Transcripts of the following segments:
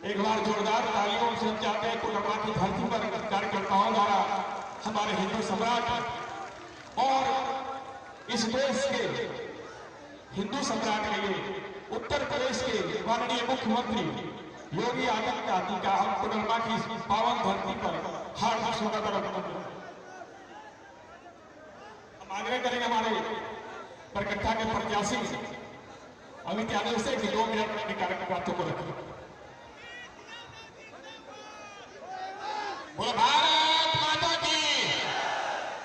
एक बार जोरदार तालियों से हम चाहते हैं कोडरमा की धरती पर कार्यकर्ताओं द्वारा हमारे हिंदू सम्राट और इस देश के हिंदू सम्राट के लिए उत्तर प्रदेश के माननीय मुख्यमंत्री योगी आदित्यनाथ जी का हम कोडरमा की पावन धरती पर हार्दिक स्वागत करते हैं। हम आग्रह करेंगे हमारे बरकट्ठा के प्रत्याशी अमित यादव से कि 2 मिनट अपने कार्यकर्ताओं को रखें। बोलो भारत माता की,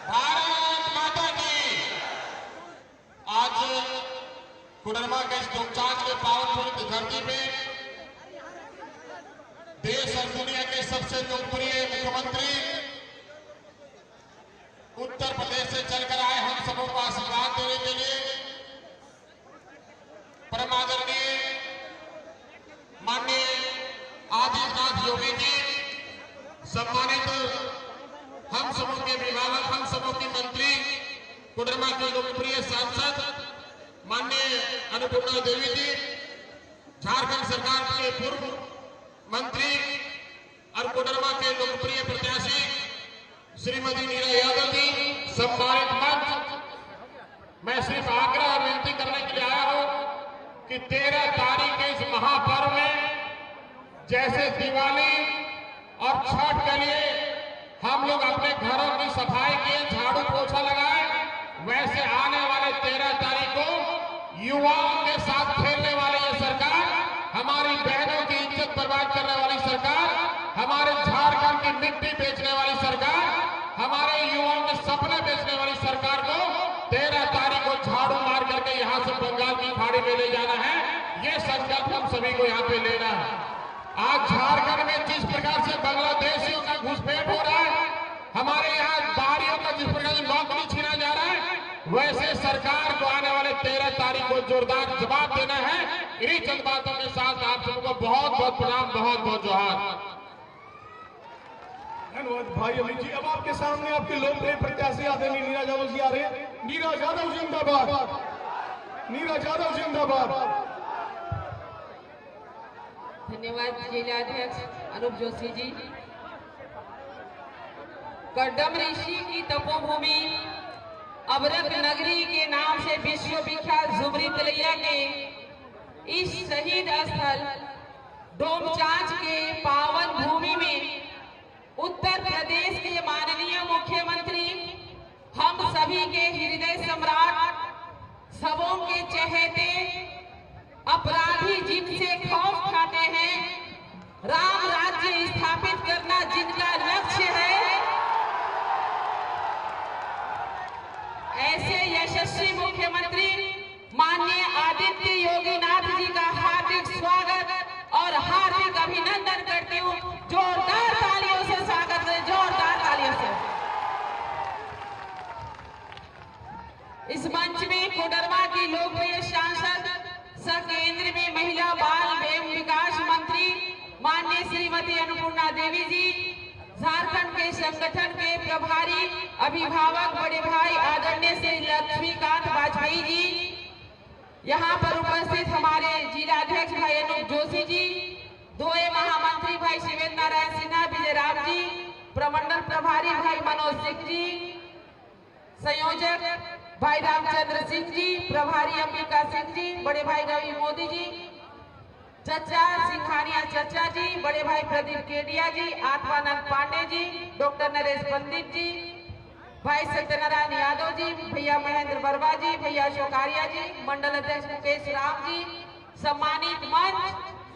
भारत माता की। आज कोडरमा के इस डोमचांच के पावन पवित्र धरती पे देश और दुनिया के सबसे लोकप्रिय मुख्यमंत्री उत्तर प्रदेश से चलकर आए हम सबों को आशीर्वाद देने के लिए परम आदरणीय माननीय आदित्यनाथ योगी जी, सम्मानित हम सबों के अभिभावक, हम सबों के मंत्री, कोडरमा के लोकप्रिय सांसद माननीय अन्नपूर्णा देवी जी, झारखंड सरकार के पूर्व मंत्री और कोडरमा के लोकप्रिय प्रत्याशी श्रीमती नीरा यादव जी, सम्मानित मंच। मैं सिर्फ आग्रह और विनती करने के लिए आया हूं कि 13 तारीख के इस महापर्व में जैसे दिवाली और छठ के लिए हम लोग अपने घरों की सफाई किए, झाड़ू पोछा लगाए, वैसे आने वाले 13 तारीख को युवाओं के साथ खेलने वाली ये सरकार, हमारी बहनों की इज्जत बर्बाद करने वाली सरकार, हमारे झारखंड की मिट्टी बेचने वाली सरकार, हमारे युवाओं के सपने बेचने वाली सरकार को 13 तारीख को झाड़ू मार करके यहां से बंगाल की खाड़ी में ले जाना है। ये संकल्प हम सभी को यहाँ पे लेना है। आज झारखंड में जिस प्रकार से बांग्लादेशियों का घुसपैठ हो रहा है, हमारे यहाँ बाहरियों का जिस प्रकार से नौकरी छीना जा रहा है, वैसे सरकार को आने वाले 13 तारीख को जोरदार जवाब देना है। इन्हीं चंद बातों के साथ आप सबको बहुत बहुत प्रणाम, बहुत बहुत जोहार। धन्यवाद भाई अमित जी। अब आपके सामने आपके लोकप्रिय प्रत्याशी आदरणीय नीरा यादव जी आ रहे हैं। नीरा यादव जिंदाबाद, नीरा यादव जिंदाबाद। धन्यवाद जिलाध्यक्ष अनूप जोशी जी। कड्डम ऋषि की तपोभूमि अबरक नगरी के नाम से विश्व विख्यात झुमरी तलैया के इस शहीद स्थल डोमचांच के पावन भूमि में उत्तर प्रदेश के माननीय मुख्यमंत्री, हम सभी के हृदय सम्राट, सबों के चहेते, अपराधी जिनसे खौफ खाते हैं, राम राज्य स्थापित करना जिनका लक्ष्य है, ऐसे यशस्वी मुख्यमंत्री माननीय आदित्य योगीनाथ जी का हार्दिक स्वागत और हार्दिक अभिनंदन करती हूँ। जोरदार तालियों से स्वागत करें, जोरदार तालियों से। इस मंच में कोडरमा की लोकप्रिय सांसद, केंद्र में महिला बाल एवं विकास मंत्री माननीय श्रीमती अन्नपूर्णा देवी जी, झारखंड के संगठन के प्रभारी अभिभावक बड़े भाई आदरणीय श्री लक्ष्मीकांत वाजपेयी जी, यहाँ पर उपस्थित हमारे जिलाध्यक्ष भाई अनूप जोशी जी, 2 महामंत्री भाई शिवेंद्र नारायण सिन्हा, विजय राम जी, प्रमंडल प्रभारी भाई मनोज सिंह जी, संयोजक भाई रामचंद्र सिंह जी, प्रभारी अंबिका सिंह जी, बड़े भाई रवि मोदी जी, चचा सिंघानिया चचा जी, बड़े भाई प्रदीप केडिया जी, आत्मानंद पांडे जी, डॉक्टर नरेश पंडित जी, भाई सत्यनारायण यादव जी, भैया महेंद्र बरवा जी, भैया अशोक आर्या जी, मंडल अध्यक्ष मुकेश राम जी, सम्मानित मंच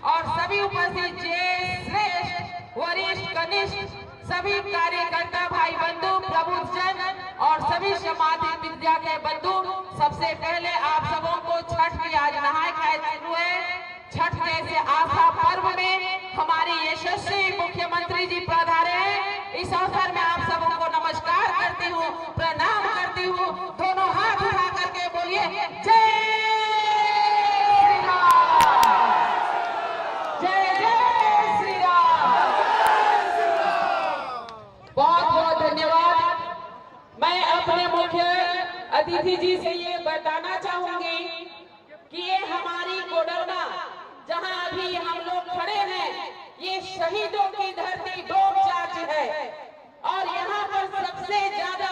और सभी उपस्थित ज्येष्ठ, श्रेष्ठ, वरिष्ठ, कनिष्ठ सभी कार्यकर्ता भाई बंधु, प्रबुद्धजन और सभी समाजिक विद्या के बंधु, सबसे पहले आप सबों को छठ की आज नहाय खाए शुरू है। छठ जैसे आस्था पर्व में हमारे यशस्वी मुख्यमंत्री जी पधारे हैं। इस अवसर में आप सबों को नमस्कार करती हूँ, प्रणाम करती हूँ। दोनों हाथ उठा करके बोलिए जय श्री राम, जय जय श्री राम। बहुत बहुत धन्यवाद। मैं अपने मुख्य अतिथि जी से ये बताना चाहूंगी कि ये हमारी कोडरमा जहां अभी हम लोग खड़े हैं, शहीदों की धरती डोमचांच है और यहाँ पर सबसे ज्यादा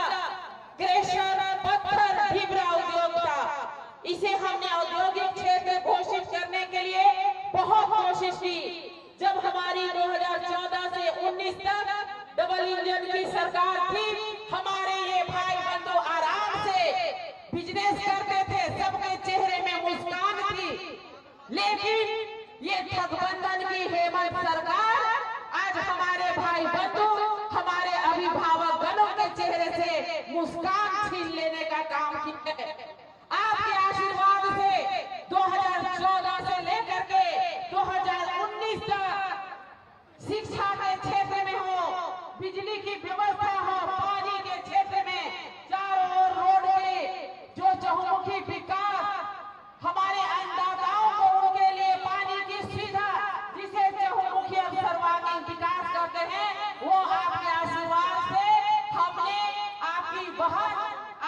क्रेशर, पत्थर, ढिबरा उद्योग था। इसे हमने औद्योगिक क्षेत्र घोषित करने के लिए बहुत कोशिश की। जब हमारी 2014 से 19 तक डबल इंजन की सरकार थी, हमारे ये भाई बंधु आराम से बिजनेस करते थे, सबके चेहरे में मुस्कान थी। लेकिन ये ठगबंधन की हेमंत सरकार आज हमारे भाई बंधु, हमारे अभिभावक गणों के चेहरे से मुस्कान छीन लेने का काम किया है। आपके आशीर्वाद से 2014 से लेकर के 2019 तक शिक्षा के क्षेत्र में हो, बिजली की व्यवस्था हो, पानी के क्षेत्र में चारों ओर रोड के जो चहुमुखी विकास, हमारे अन्नदाताओं को उनके लिए पानी की सुविधा, जिसे चहुमुखी और सर्वांगीण विकास करते हैं, वो आपके आशीर्वाद से हमने आपकी बहन,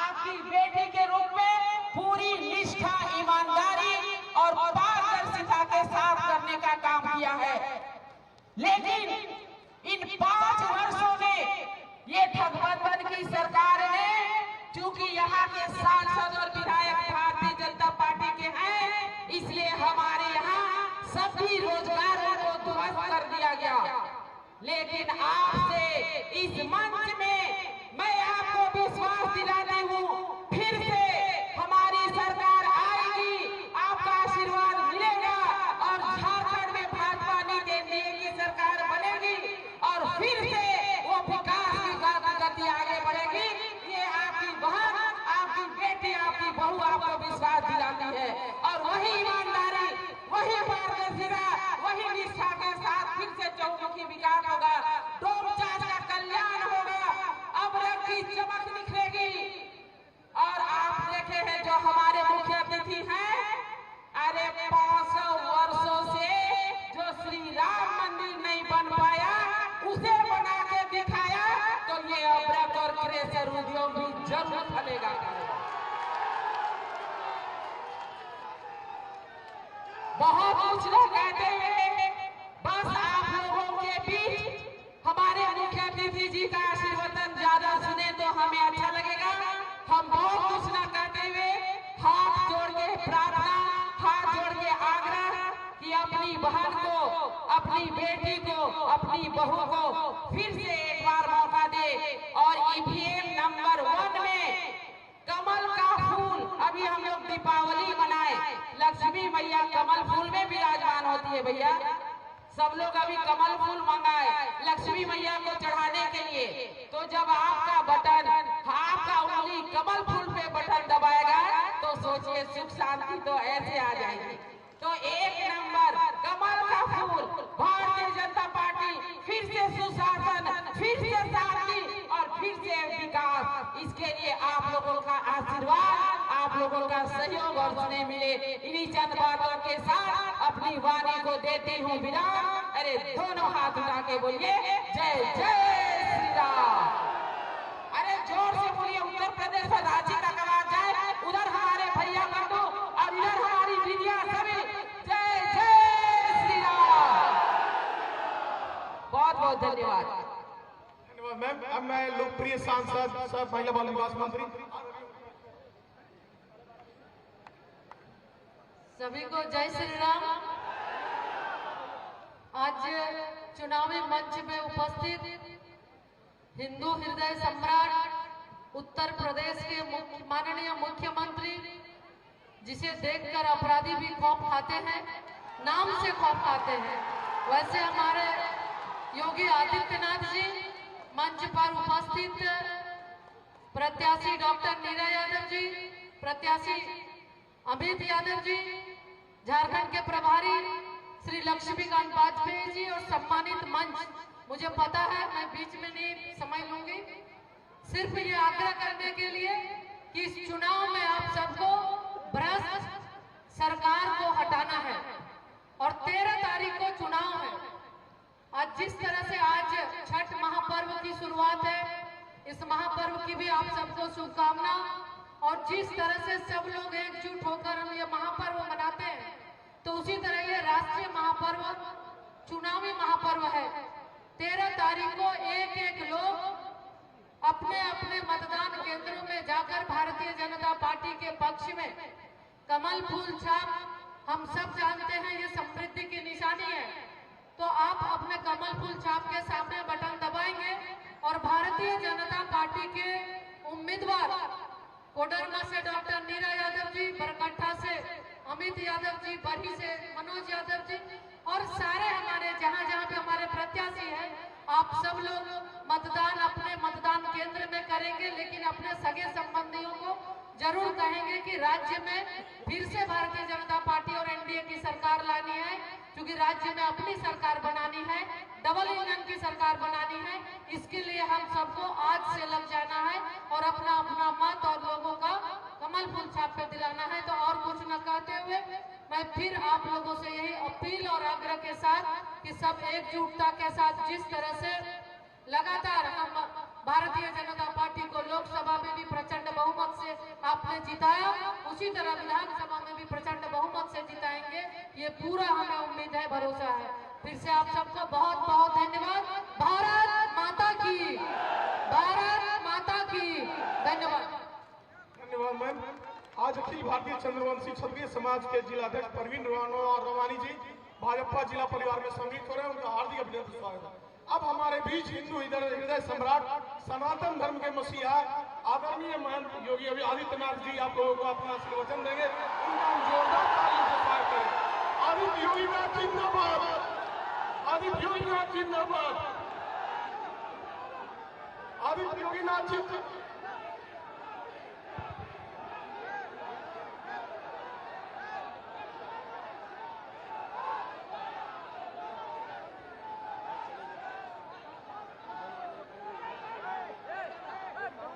आपकी बेटी के रूप में पूरी निष्ठा, ईमानदारी और पारदर्शिता के साथ करने का काम किया है। लेकिन इन 5 वर्षों में ये ठगबंधन की सरकार ने, चूंकि यहाँ के सांसद और विधायक भारतीय जनता पार्टी के हैं, इसलिए हमारे यहाँ सभी रोजगारों को ध्वस्त कर दिया गया। लेकिन आपसे इस मंच में मैं आपको विश्वास दिलाती हूँ, फिर से हमारी सरकार आएगी, आपका आशीर्वाद मिलेगा और झारखंड में भाजपा नीति एनडीए की सरकार बनेगी और फिर से वो विकास की गति आगे बढ़ेगी। ये आपकी बहन, आपकी बेटी, आपकी बहू आपको विश्वास दिलाती है और वही ईमानदारी, वही पारदर्शिता, वही निष्ठा के साथ फिर से चहुमुखी विकास होगा, डोमचांच का कल्याण होगा, अमृत की चमक निखरेगी। और आप देखे हैं जो हमारे मुख्य अतिथि हैं, अरे 500 वर्षों से जो श्री राम मंदिर नहीं बन पाया, उसे बना के दिखाया, तो ये अमृत और क्रेशर उद्योग भी जरूर फलेगा। बहुत कुछ लोग कहते हैं, बस आप लोगों के बीच हमारे मुख्य अतिथि जी का आशीर्वचन ज्यादा सुने तो हमें अच्छा लगेगा। हम बहुत कुछ न कहते हुए हाथ जोड़ के प्रार्थना, हाथ जोड़ के आग्रह कि अपनी बहन को, अपनी बेटी को, अपनी बहू को फिर से एक बार मौका दे और ईवीएम नंबर 1 में कमल का फूल, अभी हम लोग दीपावली मनाए, लक्ष्मी मैया कमल फूल में विराजमान होती है भैया, सब लोग अभी कमल फूल मंगाए लक्ष्मी मैया को चढ़ाने के लिए। तो जब आपका बटन, आपका उंगली कमल फूल पे बटन दबाएगा तो सोचिए सुख शांति तो ऐसे आ जाएगी। तो 1 नंबर कमल का फूल, भारतीय जनता पार्टी फिर से सुशासन, फिर से शांति और फिर से विकास। इसके लिए आप लोगों का आशीर्वाद, आप लोगों का सहयोग और सुने मिले। इन्हीं चंद बातों के साथ अपनी वाणी को देती हूँ विराम। अरे दोनों हाथ उठा के बोलिए जय जय श्री राम। अरे जोर से बोलिए, उत्तर प्रदेश में रांची तक आवाज जाए, उधर हमारे भैया बंधु और इधर हमारी दीदियां सभी जय जय श्री राम। बहुत बहुत धन्यवाद। धन्यवाद मैम। अब मैं लोकप्रिय सांसद सह महिला बाल विकास मंत्री सभी को जय श्री राम। आज चुनावी मंच में उपस्थित हिंदू हृदय सम्राट उत्तर प्रदेश के माननीय मुख्यमंत्री, जिसे देखकर अपराधी भी खौफ खाते हैं, नाम से खौफ खाते हैं, वैसे हमारे योगी आदित्यनाथ जी, मंच पर उपस्थित प्रत्याशी डॉक्टर नीरा यादव जी, प्रत्याशी अमित यादव जी, झारखंड के प्रभारी श्री लक्ष्मीकांत वाजपेयी जी और सम्मानित मंच, मुझे पता है मैं बीच में नहीं समय लूंगी, सिर्फ ये आग्रह करने के लिए कि इस चुनाव में आप सबको भ्रष्ट सरकार को हटाना है और 13 तारीख को चुनाव है। आज जिस तरह से आज छठ महापर्व की शुरुआत है, इस महापर्व की भी आप सबको शुभकामना। और जिस तरह से सब लोग एकजुट होकर हम ये महापर्व मनाते हैं, तो उसी तरह ये राष्ट्रीय महापर्व चुनावी महापर्व है। 13 तारीख को एक एक लोग अपने अपने मतदान केंद्रों में जाकर भारतीय जनता पार्टी के पक्ष में कमल फूल छाप, हम सब जानते हैं ये समृद्धि की निशानी है, तो आप अपने कमल फूल छाप के सामने बटन दबाएंगे और भारतीय जनता पार्टी के उम्मीदवार कोडरमा से डॉक्टर नीरा यादव जी, बरकट्ठा से अमित यादव जी, बरही से मनोज यादव जी और सारे हमारे जहां जहां पे हमारे प्रत्याशी हैं, आप सब लोग मतदान अपने मतदान केंद्र में करेंगे, लेकिन अपने सगे संबंधियों को जरूर कहेंगे कि राज्य में फिर से भारतीय जनता पार्टी और एनडीए की सरकार लानी है, क्योंकि राज्य में अपनी सरकार बनानी है, डबल इंजन की सरकार बनानी है। इसके लिए हम सबको आज से लग जाना है और अपना अपना मत और लोगों का कमल फूल छाप पे दिलाना है। तो और कुछ न कहते हुए मैं फिर आप लोगों से यही अपील और आग्रह के साथ कि सब एकजुटता के साथ जिस तरह से लगातार हम भारतीय जनता पार्टी को लोकसभा में भी प्रचंड बहुमत से आपने जिताया, उसी तरह विधानसभा में भी प्रचंड बहुमत से जिताएंगे, ये पूरा हमें उम्मीद है, भरोसा है। फिर से आप सबको बहुत बहुत धन्यवाद। भारत माता की, भारत माता की। धन्यवाद। धन्यवाद मैम। आज अखिल भारतीय चंद्रवंशी क्षत्रिय समाज के जिलाध्यक्ष परवीन रवानी जी भाजपा जिला परिवार में सम्मिलित हो रहे हैं, उनका हार्दिक अभिनंदन स्वागत है। अब हमारे बीच हिंदू हृदय सम्राट, सनातन धर्म के मसीहा आदरणीय महंत योगी आदित्यनाथ जी आप लोगों को अपना आशीर्वचन देंगे, उनका हम जोरदार तालियों से स्वागत करें। आदित्य योगीनाथ जिंदाबाद, आदित्य योगीनाथ जिंदाबाद, आदित्य योगीनाथ जिंदाबाद।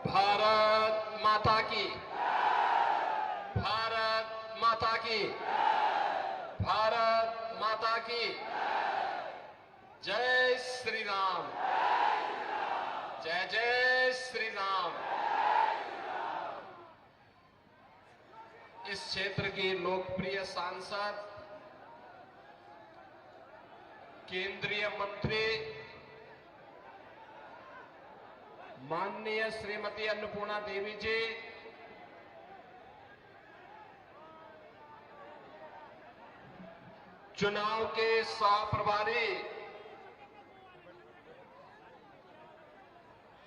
भारत माता की, भारत माता की, भारत माता की। जय श्री राम, जय जय श्री राम। इस क्षेत्र की लोकप्रिय सांसद, केंद्रीय मंत्री माननीय श्रीमती अन्नपूर्णा देवी जी, चुनाव के सह प्रभारी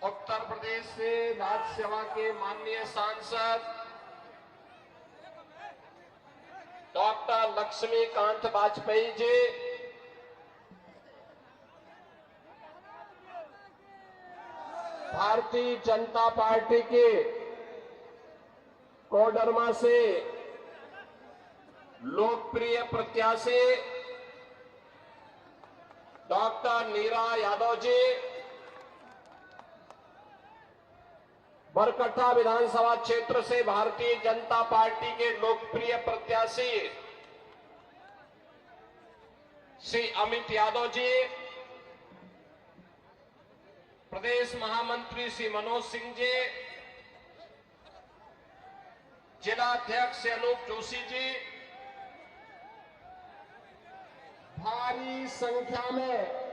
उत्तर प्रदेश से राज्यसभा के माननीय सांसद डॉक्टर लक्ष्मीकांत वाजपेयी जी, भारतीय जनता पार्टी के कोडरमा से लोकप्रिय प्रत्याशी डॉक्टर नीरा यादव जी, बरकट्ठा विधानसभा क्षेत्र से भारतीय जनता पार्टी के लोकप्रिय प्रत्याशी श्री अमित यादव जी, प्रदेश महामंत्री श्री मनोज सिंह जी, जिला अध्यक्ष अनूप जोशी जी, भारी संख्या में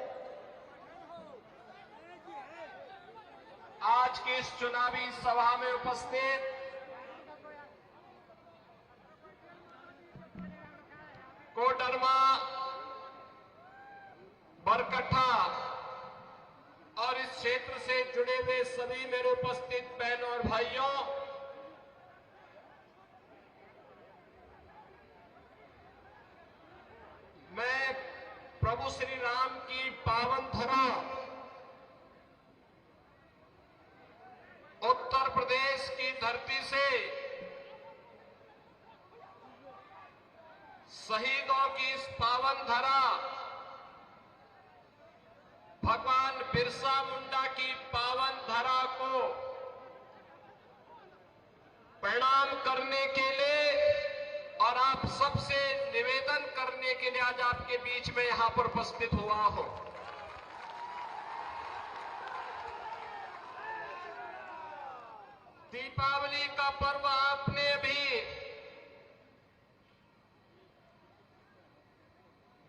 आज की इस चुनावी सभा में उपस्थित कोडरमा, बरकट्ठा और इस क्षेत्र से जुड़े हुए सभी मेरे उपस्थित बहनों और भाइयों, मैं प्रभु श्री राम की पावन धरा उत्तर प्रदेश की धरती से शहीदों की इस पावन धरा भगवान बिरसा मुंडा की पावन धरा को प्रणाम करने के लिए और आप सबसे निवेदन करने के लिए आज आपके बीच में यहां पर उपस्थित हुआ हूं। दीपावली का पर्व आपने अभी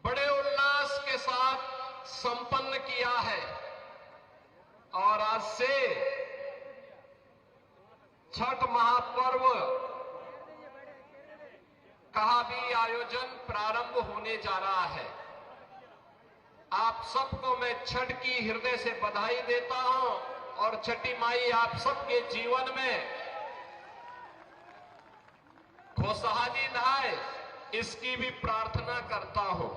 बड़े उल्लास के साथ संपन्न किया है और आज से छठ महापर्व का भी आयोजन प्रारंभ होने जा रहा है। आप सबको मैं छठ की हृदय से बधाई देता हूं और छठी माई आप सबके जीवन में खुशहाली लाए, इसकी भी प्रार्थना करता हूं।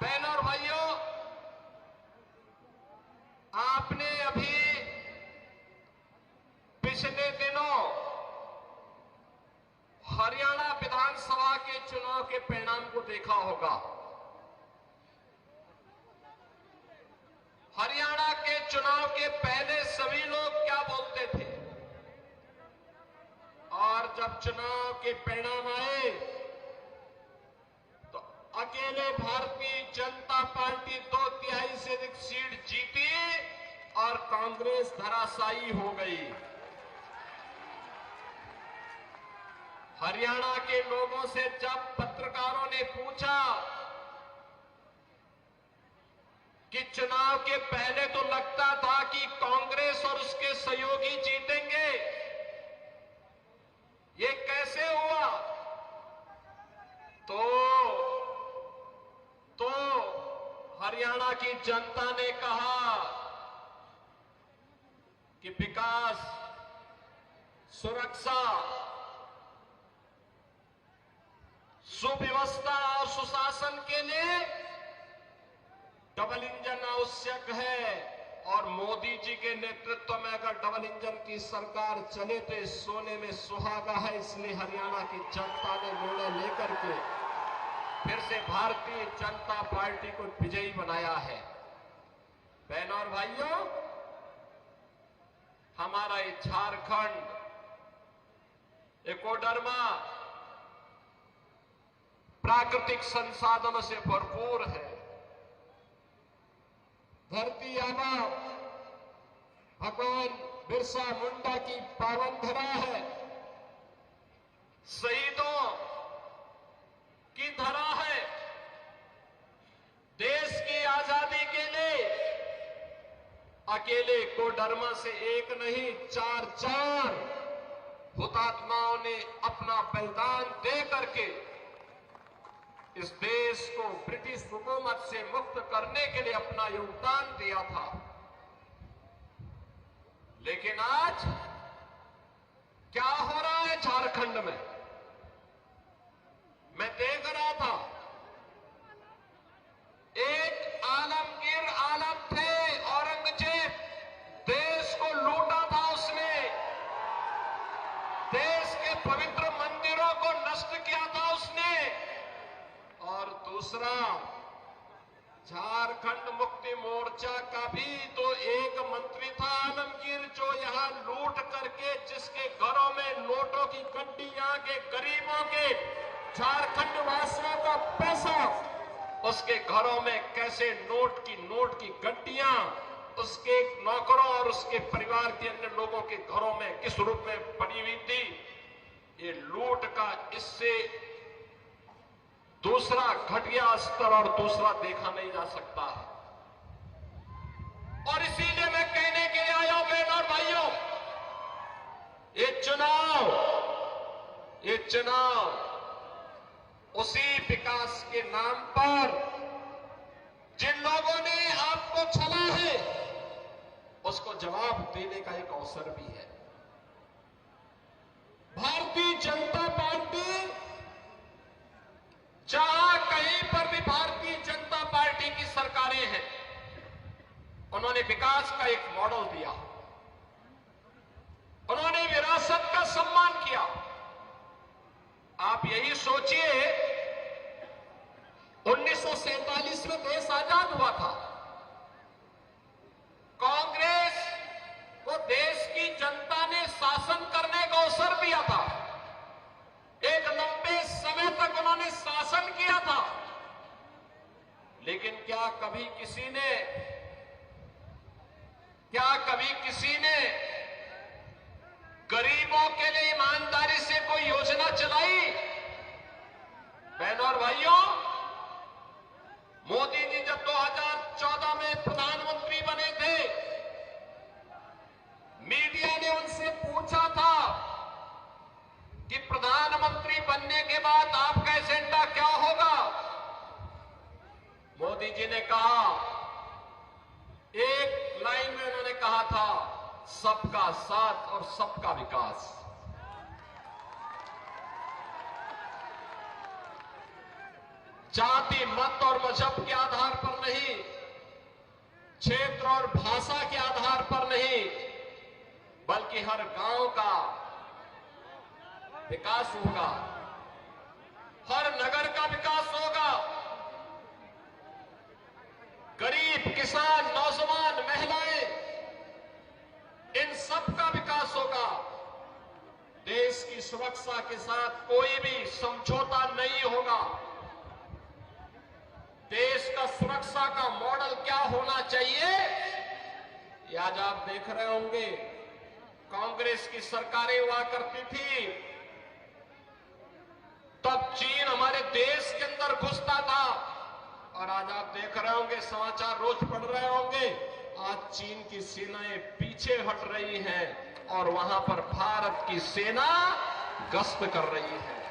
बहनों और भाइयों, आपने अभी पिछले दिनों हरियाणा विधानसभा के चुनाव के परिणाम को देखा होगा। हरियाणा के चुनाव के पहले सभी लोग क्या बोलते थे और जब चुनाव के परिणाम आए तो अकेले भारतीय जनता पार्टी 2/3 से अधिक सीट जीती और कांग्रेस धराशायी हो गई। हरियाणा के लोगों से जब पत्रकारों ने पूछा कि चुनाव के पहले तो लगता था कि कांग्रेस और उसके सहयोगी जीतेंगे, ये कैसे हुआ? तो हरियाणा की जनता ने कहा कि विकास, सुरक्षा, सुव्यवस्था और सुशासन के लिए डबल इंजन आवश्यक है और मोदी जी के नेतृत्व में अगर डबल इंजन की सरकार चले तो इस सोने में सुहागा है। इसलिए हरियाणा की जनता ने निर्णय लेकर के फिर से भारतीय जनता पार्टी को विजयी बनाया है। बहनों और भाइयों, हमारा ये झारखंड एकोडर्मा प्राकृतिक संसाधनों से भरपूर है। धरती आबा भगवान बिरसा मुंडा की पावन धरा है, शहीदों की धरा है। देश की आजादी के लिए अकेले कोडरमा से एक नहीं 4 हुतात्माओं ने अपना बलिदान दे करके इस देश को ब्रिटिश हुकूमत से मुक्त करने के लिए अपना योगदान दिया था। लेकिन आज क्या हो रहा है झारखंड में? मैं देख रहा था, एक आलमगीर आलम थे, औरंगजेब, देश को लूटा था उसने, देश के पवित्र मंदिरों को नष्ट किया था उसने। और दूसरा, झारखंड मुक्ति मोर्चा का भी तो एक मंत्री था आलमगीर, जो यहां लूट करके जिसके घरों में नोटों की गड्डियां के गरीबों के झारखंड वासियों का पैसा उसके घरों में कैसे नोट की गड्डियां उसके नौकरों और उसके परिवार के अन्य लोगों के घरों में किस रूप में पड़ी हुई थी। ये लूट का इससे दूसरा घटिया स्तर और दूसरा देखा नहीं जा सकता है। और इसीलिए मैं कहने के लिए आया हूं बहनों और भाइयों, ये चुनाव उसी विकास के नाम पर जिन लोगों ने आपको छला है उसको जवाब देने का एक अवसर भी है। भारतीय जनता पार्टी, जहां कहीं पर भी भारतीय जनता पार्टी की सरकारें हैं, उन्होंने विकास का एक मॉडल दिया, उन्होंने विरासत का सम्मान किया। आप यही सोचिए, 1947 में देश आजाद हुआ था, कांग्रेस को देश की जनता ने शासन करने का अवसर दिया था, एक लंबे समय तक उन्होंने शासन किया था। लेकिन क्या कभी किसी ने गरीबों के लिए ईमानदारी से कोई योजना चलाई? बहनों और भाइयों, सबका साथ और सबका विकास। जाति, मत और मजहब के आधार पर नहीं, क्षेत्र और भाषा के आधार पर नहीं, बल्कि हर गांव का विकास होगा, हर नगर का विकास होगा। गरीब, किसान, नौजवान, महिलाएं, इन सब का विकास होगा। देश की सुरक्षा के साथ कोई भी समझौता नहीं होगा। देश का सुरक्षा का मॉडल क्या होना चाहिए, ये आज आप देख रहे होंगे। कांग्रेस की सरकारें हुआ करती थी, तब चीन हमारे देश के अंदर घुसता था, और आज आप देख रहे होंगे, समाचार रोज पढ़ रहे होंगे, आज चीन की सेनाएं पीछे हट रही हैं और वहां पर भारत की सेना गश्त कर रही है।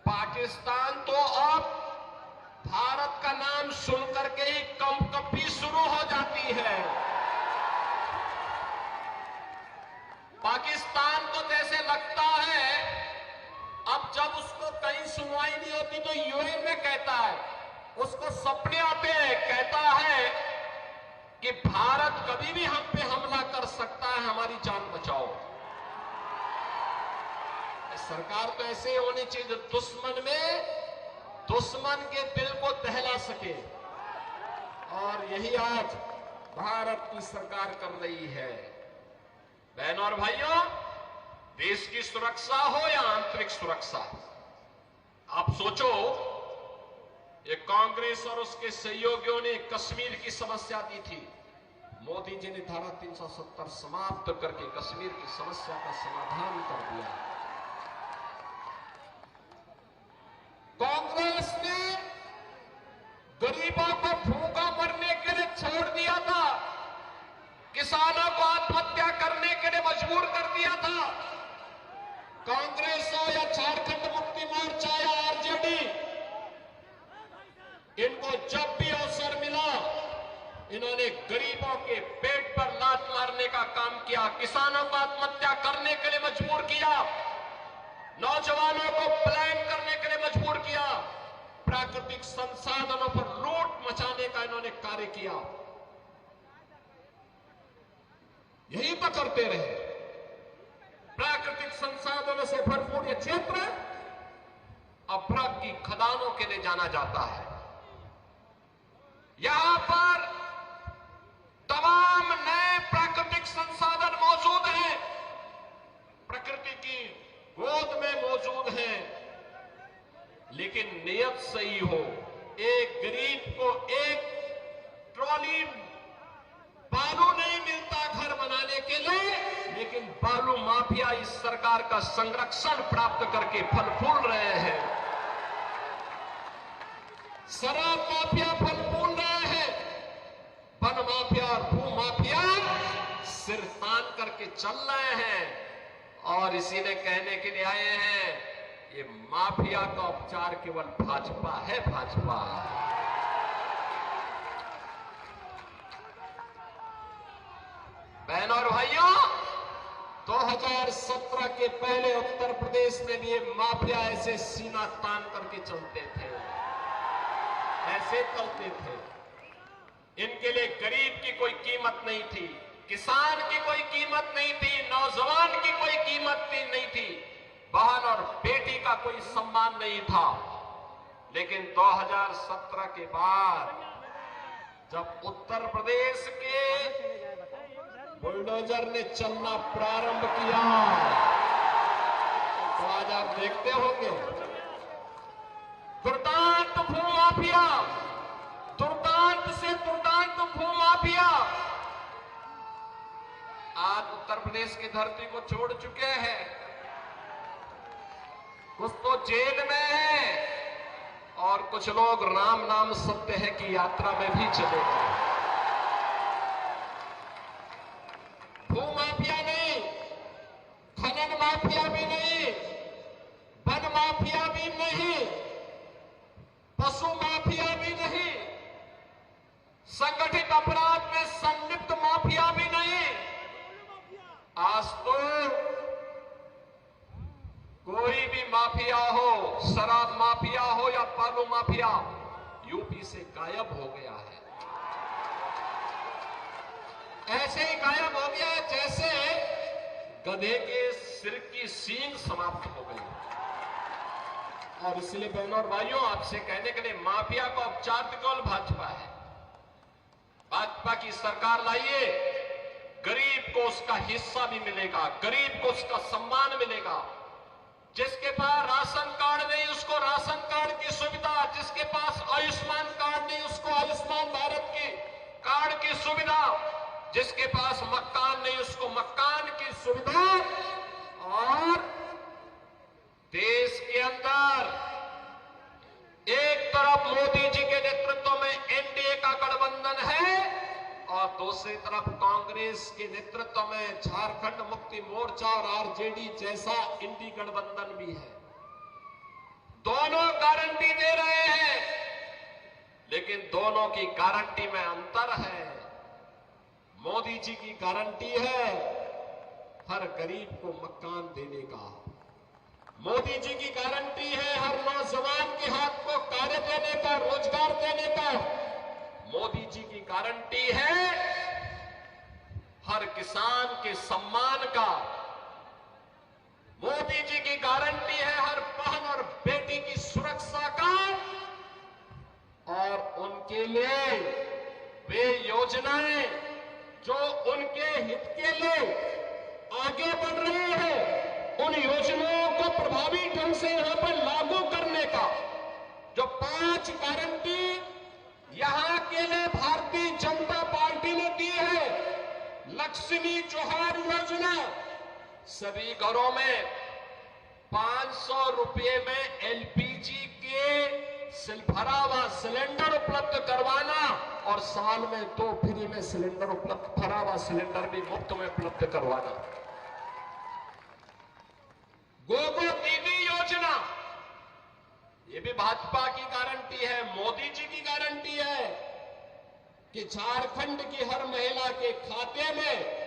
पाकिस्तान तो अब भारत का नाम सुनकर के ही कंपकपी शुरू हो जाती है। पाकिस्तान को जैसे लगता है अब जब उसको कहीं सुनवाई नहीं होती तो यूएन में कहता है, उसको सपने आते हैं, कहता है कि भारत कभी भी हम पे हमला कर सकता है, हमारी जान बचाओ। सरकार तो ऐसे ही होनी चाहिए दुश्मन के दिल को दहला सके, और यही आज भारत की सरकार कर रही है। बहनों और भाइयों, देश की सुरक्षा हो या आंतरिक सुरक्षा, आप सोचो, ये कांग्रेस और उसके सहयोगियों ने कश्मीर की समस्या दी थी। मोदी जी ने धारा 370 समाप्त करके कश्मीर की समस्या का समाधान कर दिया। कांग्रेस ने गरीबों को भूखा मरने के लिए छोड़ दिया था, किसानों को आत्महत्या करने के लिए मजबूर कर दिया था। कांग्रेस हो या झारखंड मुक्ति मोर्चा या आरजेडी, इनको जब भी अवसर मिला, इन्होंने गरीबों के पेट पर लात मारने का काम किया, किसानों को आत्महत्या करने के लिए मजबूर किया, नौजवानों को पलायन करने के लिए मजबूर किया, प्राकृतिक संसाधनों पर लूट मचाने का इन्होंने कार्य किया। यही तो करते रहे। प्राकृतिक संसाधनों से भरपूर यह क्षेत्र अभ्रक की खदानों के लिए जाना जाता है। यहां पर तमाम नए प्राकृतिक संसाधन मौजूद हैं, प्रकृति की गोद में मौजूद हैं, लेकिन नियत सही हो। एक गरीब को एक ट्रॉली बालू नहीं मिलता घर बनाने के लिए, लेकिन बालू माफिया इस सरकार का संरक्षण प्राप्त करके फल फूल रहे हैं। शराब माफिया फल फूल रहे हैं, वन माफिया और भू माफिया सिर तान करके चल रहे हैं। और इसी ने कहने के लिए आए हैं, ये माफिया का उपचार केवल भाजपा है, भाजपा। बहनों और भाइयों, 2017 के पहले उत्तर प्रदेश में भी ये माफिया ऐसे सीना तान करके चलते थे, ऐसे चलते थे। इनके लिए गरीब की कोई कीमत नहीं थी, किसान की कोई कीमत नहीं थी, नौजवान की कोई कीमत नहीं थी, बहन और बेटी का कोई सम्मान नहीं था। लेकिन 2017 के बाद जब उत्तर प्रदेश के बुलडोजर ने चलना प्रारंभ किया, तो आज आप देखते होंगे दुर्दांत भूमाफिया, दुर्दांत से दुर्दांत भूमाफिया आज उत्तर प्रदेश की धरती को छोड़ चुके हैं। कुछ तो जेल में है और कुछ लोग राम नाम सत्य है की यात्रा में भी चले गए। भूमाफिया नहीं, खनन माफिया भी नहीं, वन माफिया भी नहीं, पशु माफिया भी नहीं, संगठित अपराध में कोई भी माफिया हो, शराब माफिया हो या बालू माफिया, यूपी से गायब हो गया है। ऐसे ही गायब हो गया जैसे गधे के सिर की सींग समाप्त हो गई। और इसलिए बहनों और भाइयों, आपसे कहने के लिए माफिया को औपचारिक केवल भाजपा है। भाजपा की सरकार लाइए, गरीब को उसका हिस्सा भी मिलेगा, गरीब को उसका सम्मान मिलेगा। जिसके पास राशन कार्ड नहीं उसको राशन कार्ड की सुविधा, जिसके पास आयुष्मान कार्ड नहीं उसको आयुष्मान भारत की कार्ड की सुविधा, जिसके पास मकान नहीं उसको मकान की सुविधा। और देश के अंदर एक तरफ मोदी जी के नेतृत्व में एनडीए का गठबंधन है और दूसरी तरफ कांग्रेस के नेतृत्व में झारखंड मुक्ति मोर्चा और आरजेडी जैसा इंडी गठबंधन भी है। दोनों गारंटी दे रहे हैं, लेकिन दोनों की गारंटी में अंतर है। मोदी जी की गारंटी है हर गरीब को मकान देने का, मोदी जी की गारंटी है हर नौजवान के हाथ को कार्य देने का, रोजगार देने का। मोदी जी की गारंटी है हर किसान के सम्मान का। मोदी जी की गारंटी है हर बहन और बेटी की सुरक्षा का। और उनके लिए वे योजनाएं जो उनके हित के लिए आगे बढ़ रही है, उन योजनाओं को प्रभावी ढंग से यहां पर लागू करने का जो 5 गारंटी यहां के लिए भारतीय जनता पार्टी ने दी है। लक्ष्मी जोहार योजना, सभी घरों में 500 रुपए में एलपीजी के भरा हुआ सिलेंडर उपलब्ध करवाना और साल में 2 फ्री में सिलेंडर उपलब्ध, भरा हुआ सिलेंडर भी मुफ्त में उपलब्ध करवाना। गोगो दीदी योजना, ये भी भाजपा की गारंटी है, मोदी जी की गारंटी है कि झारखंड की हर महिला के खाते में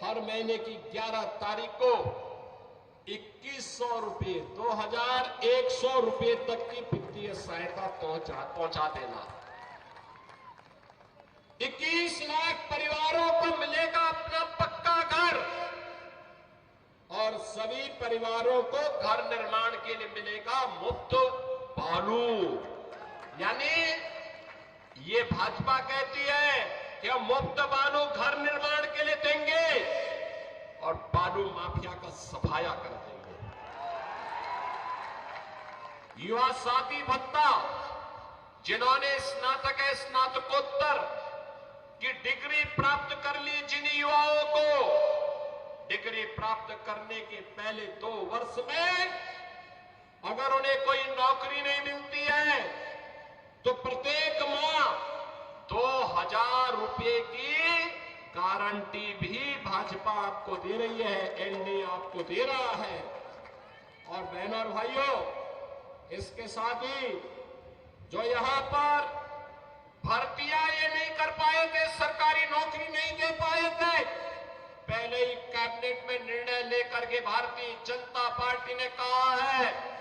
हर महीने की 11 तारीख को 2100 रुपये, 2100 रुपये तक की वित्तीय सहायता पहुंचा देना। 21 लाख परिवारों को मिलेगा अपना पक्का घर और सभी परिवारों को घर निर्माण के लिए मिलेगा मुफ्त बालू। यानी ये भाजपा कहती है कि हम मुफ्त बालू घर निर्माण के लिए देंगे और बालू माफिया का सफाया कर देंगे। युवा साथी भत्ता, जिन्होंने स्नातक स्नातकोत्तर की डिग्री प्राप्त कर ली, जिन युवाओं को डिग्री प्राप्त करने के पहले 2 वर्ष में अगर उन्हें कोई नौकरी नहीं मिलती है तो प्रत्येक माह 2000 रुपए की गारंटी भी भाजपा आपको दे रही है, एनडीए आपको दे रहा है। और बहनों और भाइयों, इसके साथ ही जो यहां पर भर्तियां ये नहीं कर पाए थे, सरकारी नौकरी नहीं दे पाए थे, पहले ही कैबिनेट में निर्णय लेकर के भारतीय जनता पार्टी ने कहा है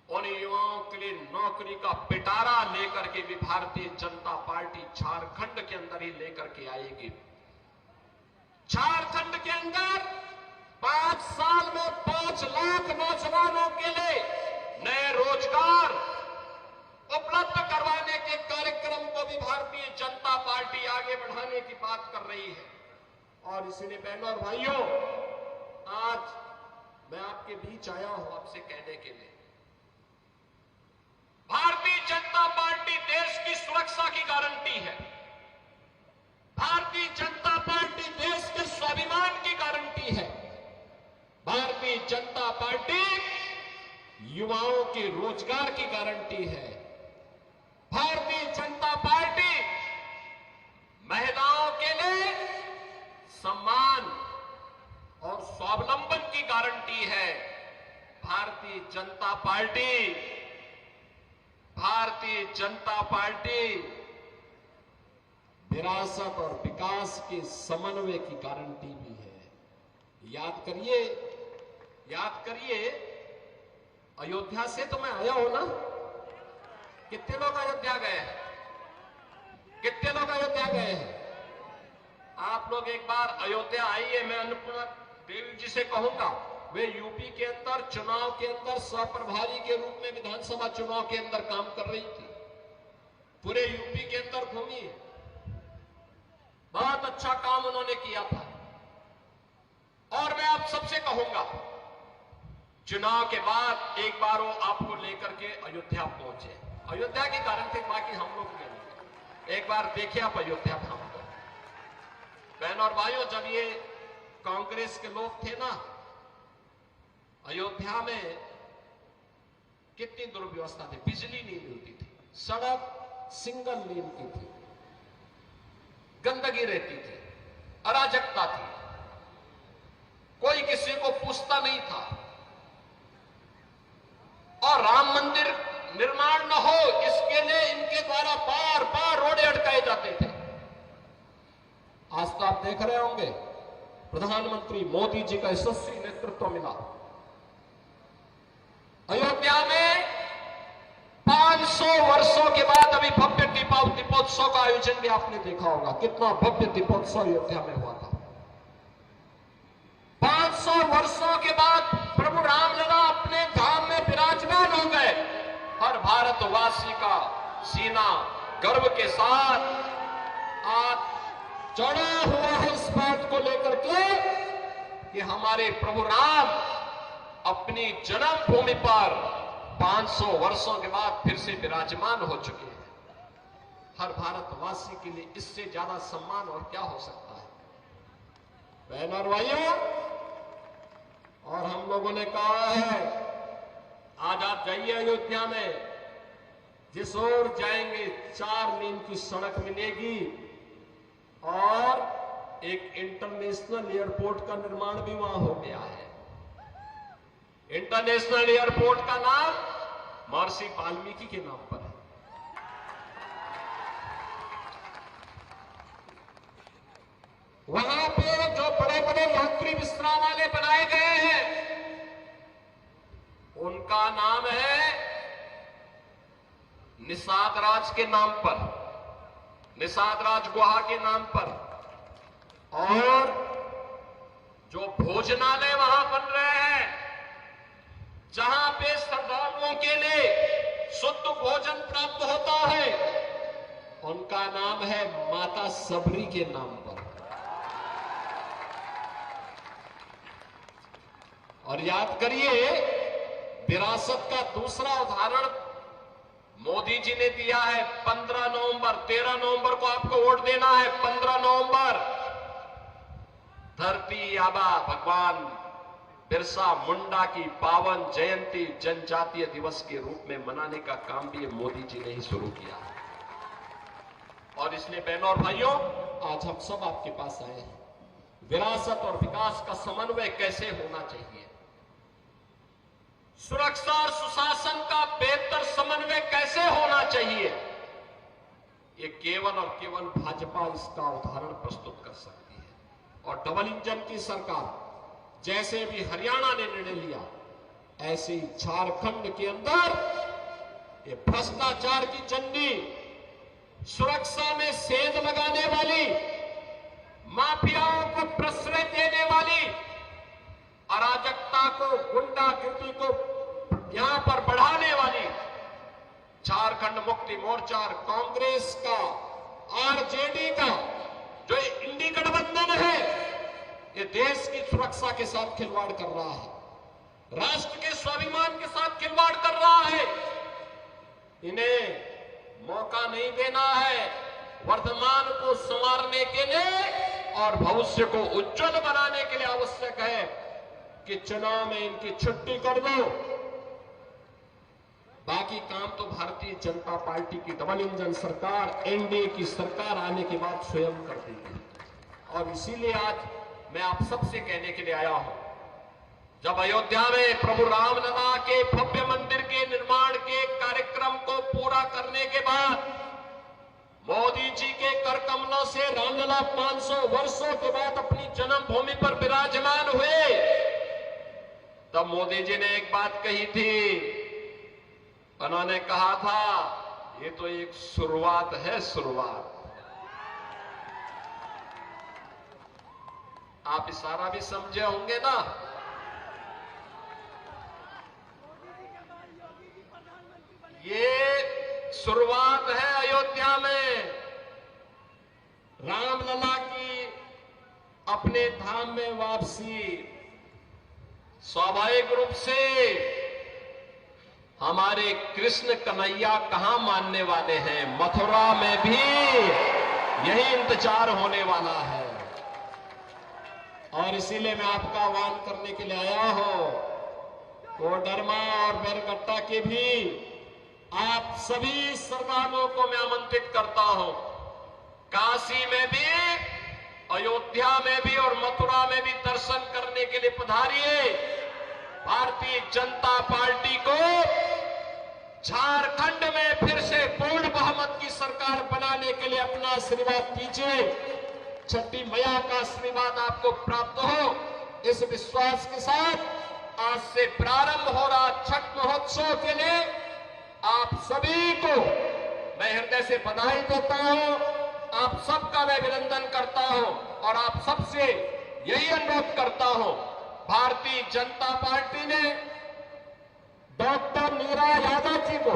उन युवाओं के लिए नौकरी का पिटारा लेकर के भी भारतीय जनता पार्टी झारखंड के अंदर ही लेकर के आएगी। झारखंड के अंदर 5 साल में 5 लाख नौजवानों के लिए नए रोजगार उपलब्ध करवाने के कार्यक्रम को भी भारतीय जनता पार्टी आगे बढ़ाने की बात कर रही है। और इसलिए बहनों और भाइयों, आज मैं आपके बीच आया हूं आपसे कहने के लिए, भारतीय जनता पार्टी देश की सुरक्षा की गारंटी है। भारतीय जनता पार्टी देश के स्वाभिमान की गारंटी है। भारतीय जनता पार्टी युवाओं के रोजगार की गारंटी है। भारतीय जनता पार्टी महिलाओं के लिए सम्मान और स्वावलंबन की गारंटी है। भारतीय जनता पार्टी विरासत और विकास के समन्वय की गारंटी भी है। याद करिए, याद करिए, अयोध्या से तो मैं आया हूं ना। कितने लोग अयोध्या गए हैं? कितने लोग अयोध्या गए हैं? आप लोग एक बार अयोध्या आइए। मैं अन्नपूर्णा देवी जी से कहूंगा, वे यूपी के अंदर चुनाव के अंदर सहप्रभारी के रूप में विधानसभा चुनाव के अंदर काम कर रही थी। पूरे यूपी के अंदर घूमी है, बहुत अच्छा काम उन्होंने किया था। और मैं आप सबसे कहूंगा, चुनाव के बाद एक बार वो आपको लेकर के अयोध्या पहुंचे। अयोध्या के कारण थे, बाकी हम लोग नहीं। एक बार देखिए आप अयोध्या धाम को। बहन और भाइयों, जब ये कांग्रेस के लोग थे ना, अयोध्या में कितनी दुर्व्यवस्था थी। बिजली नहीं मिलती थी, सड़क सिंगल लेन की थी, गंदगी रहती थी, अराजकता थी, कोई किसी को पूछता नहीं था। और राम मंदिर निर्माण न हो, इसके लिए इनके द्वारा बार बार रोड़े अटकाए जाते थे। आज तो आप देख रहे होंगे, प्रधानमंत्री मोदी जी का यशस्वी नेतृत्व मिला। अयोध्या में 500 वर्षों के बाद अभी भव्य दीपोत्सव का आयोजन भी आपने देखा होगा। कितना भव्य दीपोत्सव अयोध्या में हुआ था। 500 वर्षों के बाद प्रभु रामलला अपने धाम में विराजमान हो गए। हर भारतवासी का सीना गर्व के साथ आज चढ़ा हुआ है इस बात को लेकर के कि हमारे प्रभु राम अपनी जन्मभूमि पर 500 वर्षों के बाद फिर से विराजमान हो चुके हैं। हर भारतवासी के लिए इससे ज्यादा सम्मान और क्या हो सकता है? बहन और भाइयों, और हम लोगों ने कहा है, आज आप जाइए अयोध्या में, जिस ओर जाएंगे 4 लेन की सड़क मिलेगी और एक इंटरनेशनल एयरपोर्ट का निर्माण भी वहां हो गया है। इंटरनेशनल एयरपोर्ट का नाम महर्षि वाल्मीकि के नाम पर है। वहां पे जो बड़े बड़े यात्री विश्रामालय बनाए गए हैं, उनका नाम है निषाद राज के नाम पर, निषाद राज गुहा के नाम पर। और जो भोजनालय वहां बन रहे हैं, जहां पे श्रद्धालुओं के लिए शुद्ध भोजन प्राप्त होता है, उनका नाम है माता सबरी के नाम पर। और याद करिए, विरासत का दूसरा उदाहरण मोदी जी ने दिया है। 15 नवंबर 13 नवंबर को आपको वोट देना है। 15 नवंबर धरती आबा भगवान बिरसा मुंडा की पावन जयंती जनजातीय दिवस के रूप में मनाने का काम भी मोदी जी ने ही शुरू किया। और इसलिए बहनों और भाइयों, आज हम सब आपके पास आए हैं। विरासत और विकास का समन्वय कैसे होना चाहिए, सुरक्षा और सुशासन का बेहतर समन्वय कैसे होना चाहिए, ये केवल और केवल भाजपा इसका उदाहरण प्रस्तुत कर सकती है। और डबल इंजन की सरकार, जैसे भी हरियाणा ने निर्णय लिया, ऐसे ही झारखंड के अंदर ये भ्रष्टाचार की चंडी, सुरक्षा में सेंध लगाने वाली, माफियाओं को प्रश्रय देने वाली, अराजकता को, गुंडागिर्दी को यहां पर बढ़ाने वाली झारखंड मुक्ति मोर्चा और कांग्रेस का, आरजेडी का जो इंडी गठबंधन है, ये देश की सुरक्षा के साथ खिलवाड़ कर रहा है, राष्ट्र के स्वाभिमान के साथ खिलवाड़ कर रहा है। इन्हें मौका नहीं देना है। वर्तमान को संवारने के लिए और भविष्य को उज्जवल बनाने के लिए आवश्यक है कि चुनाव में इनकी छुट्टी कर दो। बाकी काम तो भारतीय जनता पार्टी की डबल इंजन सरकार, एनडीए की सरकार आने के बाद स्वयं कर देगी। और इसीलिए आज मैं आप सबसे कहने के लिए आया हूं, जब अयोध्या में प्रभु रामलला के भव्य मंदिर के निर्माण के कार्यक्रम को पूरा करने के बाद मोदी जी के कर कमलों से रामलला 500 वर्षों के बाद अपनी जन्मभूमि पर विराजमान हुए, तब मोदी जी ने एक बात कही थी, उन्होंने कहा था ये तो एक शुरुआत है, शुरुआत। आप इशारा भी समझे होंगे ना। ये शुरुआत है अयोध्या में रामलला की अपने धाम में वापसी। स्वाभाविक रूप से हमारे कृष्ण कन्हैया कहां मानने वाले हैं, मथुरा में भी यही इंतजार होने वाला है। और इसीलिए मैं आपका आह्वान करने के लिए आया हूं, कोडरमा और बैरगट्टा के भी आप सभी श्रद्धालुओं को मैं आमंत्रित करता हूं। काशी में भी, अयोध्या में भी और मथुरा में भी दर्शन करने के लिए पधारिए। भारतीय जनता पार्टी को झारखंड में फिर से पूर्ण बहुमत की सरकार बनाने के लिए अपना आशीर्वाद दीजिए। छठी मैया का आशीर्वाद आपको प्राप्त हो, इस विश्वास के साथ आज से प्रारंभ हो रहा छठ महोत्सव के लिए आप सभी को मैं हृदय से बधाई देता हूं। आप सबका मैं अभिनंदन करता हूं और आप सबसे यही अनुरोध करता हूं, भारतीय जनता पार्टी ने डॉक्टर नीरा यादव जी को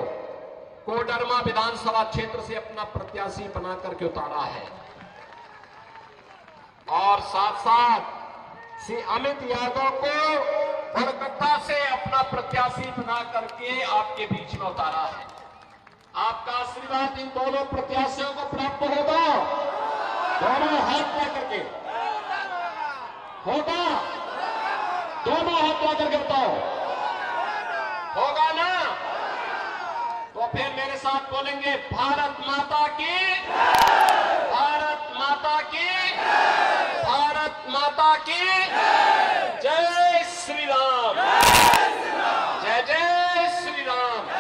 कोडरमा विधानसभा क्षेत्र से अपना प्रत्याशी बना करके उतारा है और साथ साथ श्री अमित यादव को बरकट्टा से अपना प्रत्याशी बना करके आपके बीच में उतारा है। आपका आशीर्वाद इन दोनों प्रत्याशियों को प्राप्त होगा। दोनों हाथ ला करके होगा, दोनों हाथ ला करके बताओ, होगा ना? तो फिर मेरे साथ बोलेंगे, भारत माता की, भारत माता की, भारत माता की जय श्री राम, जय जय श्री राम।